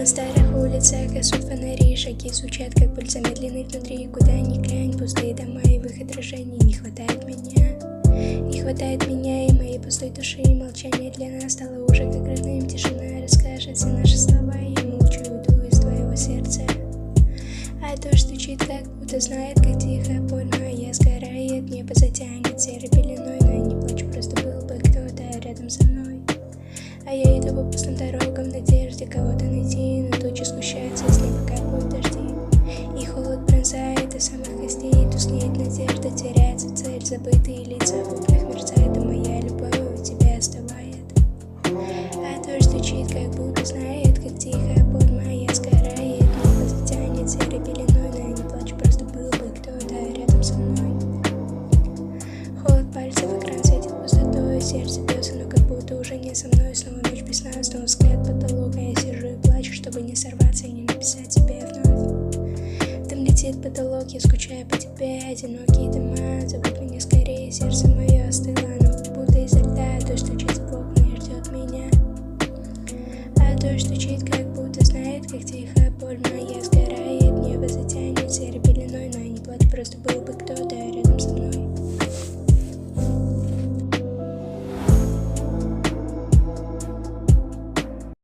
На старых улицах гасут фонари, шаги звучат, как боль замедленный внутри. Куда ни глянь, пустые дома и в их отражении. Не хватает меня и моей пустой души. Молчание для нас стало уже как родным. Тишина расскажет все наши слова. Я молчу, уйду из твоего сердца. А дождь стучит, как будто знает, как тихо боль моя сгорает. Небо затянет серой пеленой, но я не плачу, просто был бы кто-то рядом со мной. А я иду по пустым дорогам в надежде кого-то найти, но тучи сгущаются, с неба капают дожди. И холод пронзает до самых костей, тускнеет надежда, теряется цель, забытые лица в окнах мерцает, а моя любовь у тебя оставает. А дождь стучит, как будто знает, как тихо боль моя сгорает. Небо затянет серой пеленой, но я не плачу, просто был бы кто-то рядом со мной. Холод пальцев, экран светит пустотой, сердце бьется, но как будто уже не со мной. Снова ночь без сна, снова взгляд потолок, а я сижу и плачу, чтобы не сорваться и не написать тебе вновь. Дым летит в потолок, я скучаю по тебе, одинокие дома, забудь меня скорее, сердце мое остыло, но как будто изо льда. Дождь стучит в окна и ждет меня. А дождь стучит, как будто знает, как тихо боль моя сгорает. Небо затянет серой пеленой, но я не плачу, просто был бы кто-то рядом со мной.